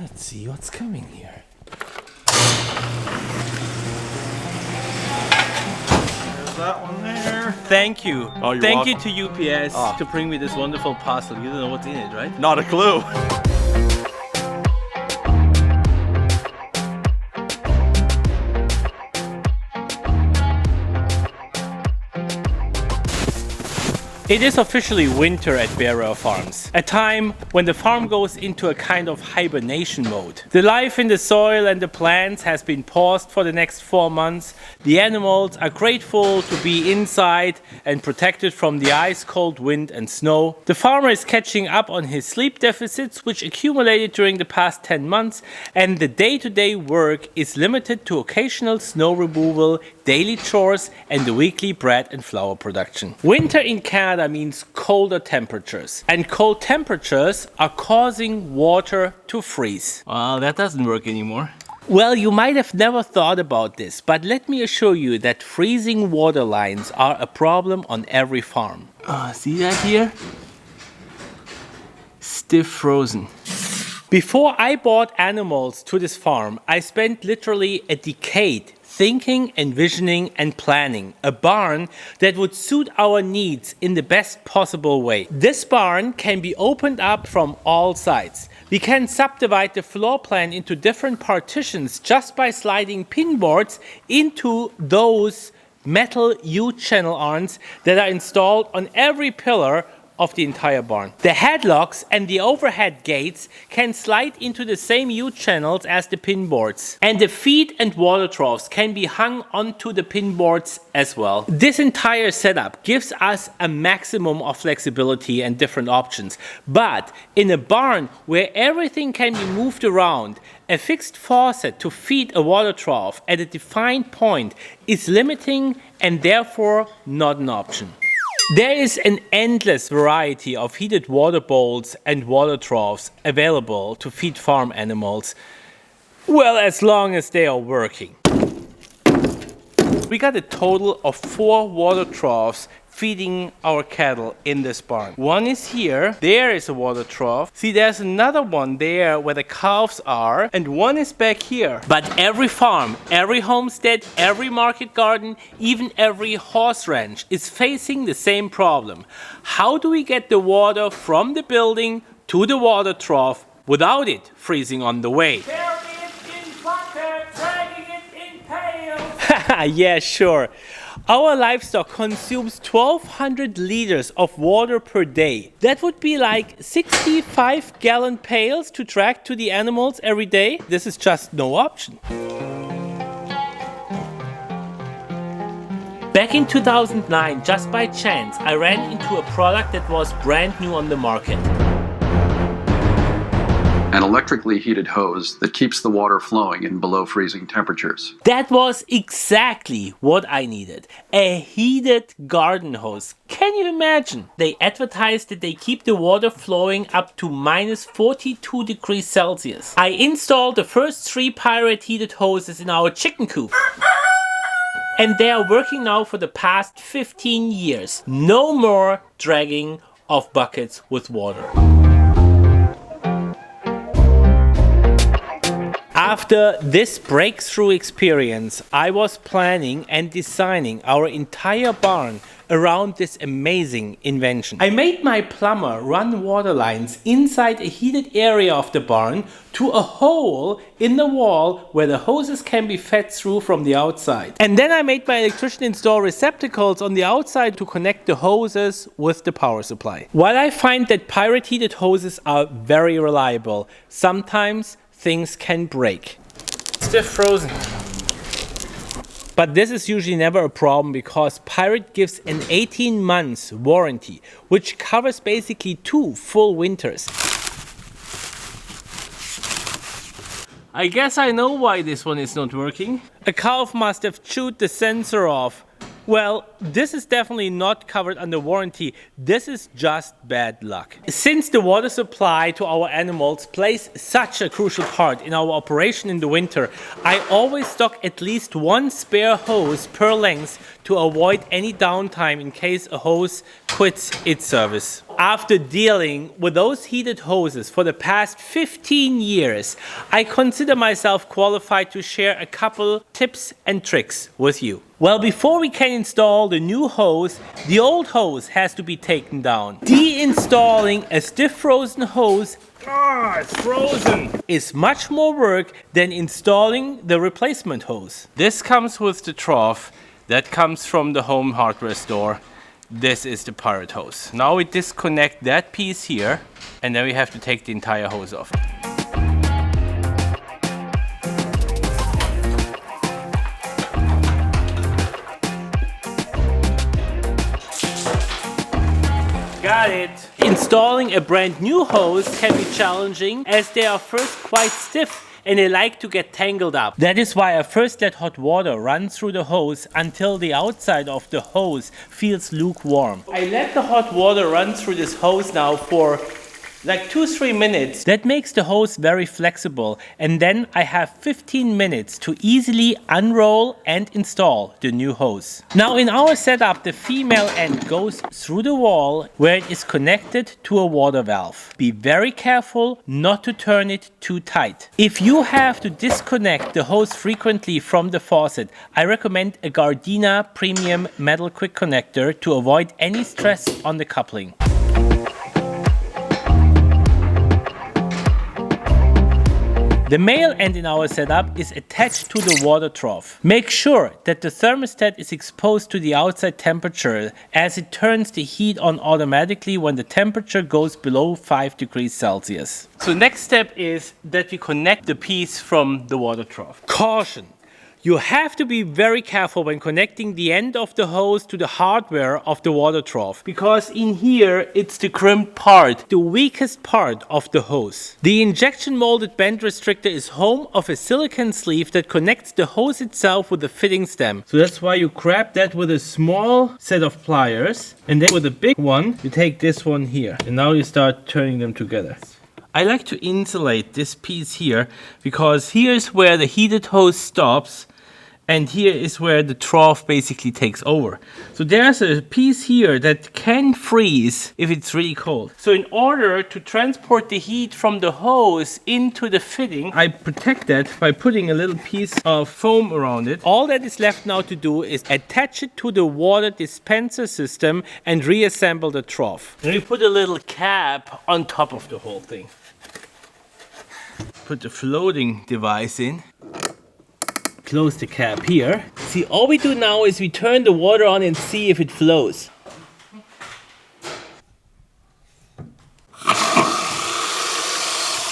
Let's see what's coming here. There's that one there. Thank you. Oh, you're Thank welcome. you to UPS to bring me this wonderful parcel. You don't know what's in it, right? Not a clue. It is officially winter at Bearer Farms, a time when the farm goes into a kind of hibernation mode. The life in the soil and the plants has been paused for the next 4 months. The animals are grateful to be inside and protected from the ice, cold wind and snow. The farmer is catching up on his sleep deficits, which accumulated during the past 10 months, and the day-to-day work is limited to occasional snow removal, daily chores and the weekly bread and flour production. Winter in Canada means colder temperatures, and cold temperatures are causing water to freeze. Well, that doesn't work anymore. Well, you might have never thought about this, but let me assure you that freezing water lines are a problem on every farm. See that here? Stiff frozen. Before I bought animals to this farm, I spent literally a decade thinking, envisioning and planning a barn that would suit our needs in the best possible way. This barn can be opened up from all sides. We can subdivide the floor plan into different partitions just by sliding pin boards into those metal U-channel arms that are installed on every pillar of the entire barn. The headlocks and the overhead gates can slide into the same U-channels as the pin boards. And the feed and water troughs can be hung onto the pin boards as well. This entire setup gives us a maximum of flexibility and different options. But in a barn where everything can be moved around, a fixed faucet to feed a water trough at a defined point is limiting and therefore not an option. There is an endless variety of heated water bowls and water troughs available to feed farm animals, well, as long as they are working. We got a total of 4 water troughs feeding our cattle in this barn. One is here, there is a water trough. See, there's another one there where the calves are, and one is back here. But every farm, every homestead, every market garden, even every horse ranch is facing the same problem. How do we get the water from the building to the water trough without it freezing on the way? Carrying it in bucket, dragging it in pails. Yeah, sure. Our livestock consumes 1,200 liters of water per day. That would be like 65-gallon pails to drag to the animals every day. This is just no option. Back in 2009, just by chance, I ran into a product that was brand new on the market. An electrically heated hose that keeps the water flowing in below freezing temperatures. That was exactly what I needed. A heated garden hose. Can you imagine? They advertised that they keep the water flowing up to minus 42 degrees Celsius. I installed the first 3 PIRIT heated hoses in our chicken coop. And they are working now for the past 15 years. No more dragging of buckets with water. After this breakthrough experience, I was planning and designing our entire barn around this amazing invention. I made my plumber run water lines inside a heated area of the barn to a hole in the wall where the hoses can be fed through from the outside. And then I made my electrician install receptacles on the outside to connect the hoses with the power supply. While I find that PIRIT heated hoses are very reliable, sometimes things can break. Stiff frozen. But this is usually never a problem because PIRIT gives an 18 months warranty, which covers basically 2 full winters. I guess I know why this one is not working. A calf must have chewed the sensor off. Well, this is definitely not covered under warranty. This is just bad luck. Since the water supply to our animals plays such a crucial part in our operation in the winter, I always stock at least 1 spare hose per length to avoid any downtime in case a hose quits its service. After dealing with those heated hoses for the past 15 years, I consider myself qualified to share a couple tips and tricks with you. Well, before we can install the new hose, the old hose has to be taken down. Deinstalling a stiff frozen hose it's frozen, is much more work than installing the replacement hose. This comes with the trough. That comes from the home hardware store. This is the PIRIT hose. Now we disconnect that piece here, and then we have to take the entire hose off. Got it. Installing a brand new hose can be challenging as they are first quite stiff and they like to get tangled up. That is why I first let hot water run through the hose until the outside of the hose feels lukewarm. I let the hot water run through this hose now for like 2-3 minutes. That makes the hose very flexible, and then I have 15 minutes to easily unroll and install the new hose. Now in our setup, the female end goes through the wall where it is connected to a water valve. Be very careful not to turn it too tight. If you have to disconnect the hose frequently from the faucet, I recommend a GARDENA premium metal quick connector to avoid any stress on the coupling. The male end in our setup is attached to the water trough. Make sure that the thermostat is exposed to the outside temperature, as it turns the heat on automatically when the temperature goes below 5 degrees Celsius. So next step is that we connect the piece from the water trough. Caution! You have to be very careful when connecting the end of the hose to the hardware of the water trough, because in here it's the crimped part, the weakest part of the hose. The injection molded bend restrictor is home of a silicone sleeve that connects the hose itself with the fitting stem. So that's why you grab that with a small set of pliers, and then with a big one you take this one here, and now you start turning them together. I like to insulate this piece here because here's where the heated hose stops and here is where the trough basically takes over. So there's a piece here that can freeze if it's really cold. So in order to transport the heat from the hose into the fitting, I protect that by putting a little piece of foam around it. All that is left now to do is attach it to the water dispenser system and reassemble the trough. And we put a little cap on top of the whole thing. Put the floating device in. Close the cap here. See, all we do now is we turn the water on and see if it flows.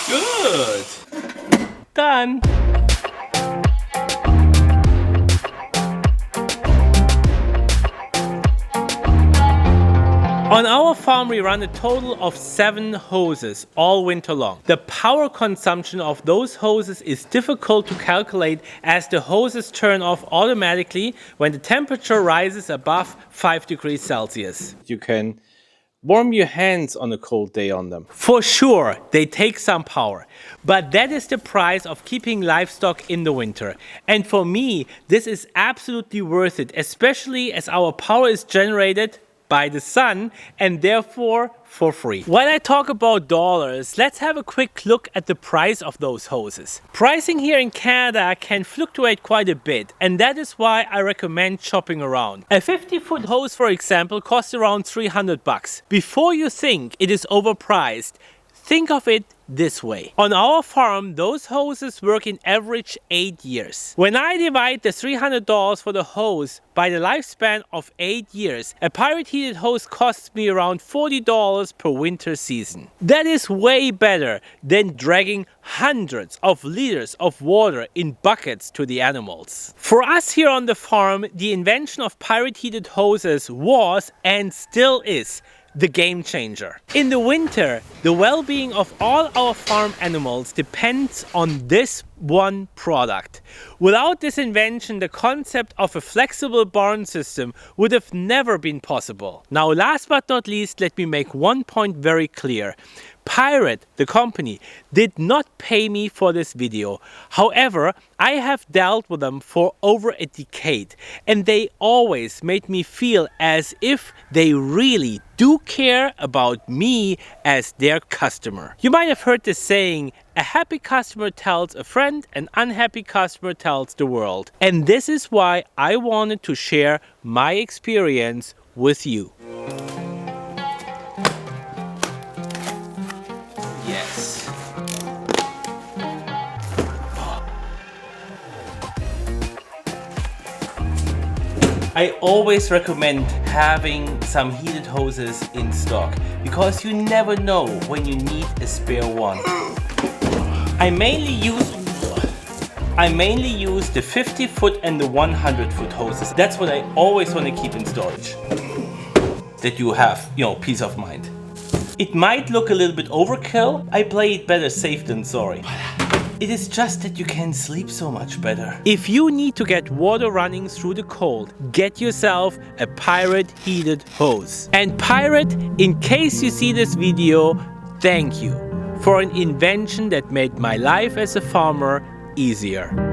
Good. Done. On our farm, we run a total of 7 hoses all winter long. The power consumption of those hoses is difficult to calculate as the hoses turn off automatically when the temperature rises above 5 degrees Celsius. You can warm your hands on a cold day on them. For sure, they take some power, but that is the price of keeping livestock in the winter. And for me, this is absolutely worth it, especially as our power is generated by the sun and therefore for free. When I talk about dollars, let's have a quick look at the price of those hoses. Pricing here in Canada can fluctuate quite a bit, and that is why I recommend shopping around. A 50-foot hose, for example, costs around $300. Before you think it is overpriced, think of it this way. On our farm, those hoses work in average 8 years. When I divide the $300 for the hose by the lifespan of 8 years, a PIRIT heated hose costs me around $40 per winter season. That is way better than dragging hundreds of liters of water in buckets to the animals. For us here on the farm, the invention of PIRIT heated hoses was and still is the game changer. In the winter, the well-being of all our farm animals depends on this one product. Without this invention, the concept of a flexible barn system would have never been possible. Now, last but not least, let me make one point very clear. PIRIT, the company, did not pay me for this video. However, I have dealt with them for over a decade, and they always made me feel as if they really do care about me as their customer. You might have heard this saying, a happy customer tells a friend, an unhappy customer tells the world. And this is why I wanted to share my experience with you. Yes. I always recommend having some heated hoses in stock because you never know when you need a spare one. I mainly use the 50-foot and the 100-foot hoses. That's what I always want to keep in storage. That you have, peace of mind. It might look a little bit overkill. I play it better safe than sorry. It is just that you can sleep so much better. If you need to get water running through the cold, get yourself a PIRIT heated hose. And PIRIT, in case you see this video, thank you for an invention that made my life as a farmer easier.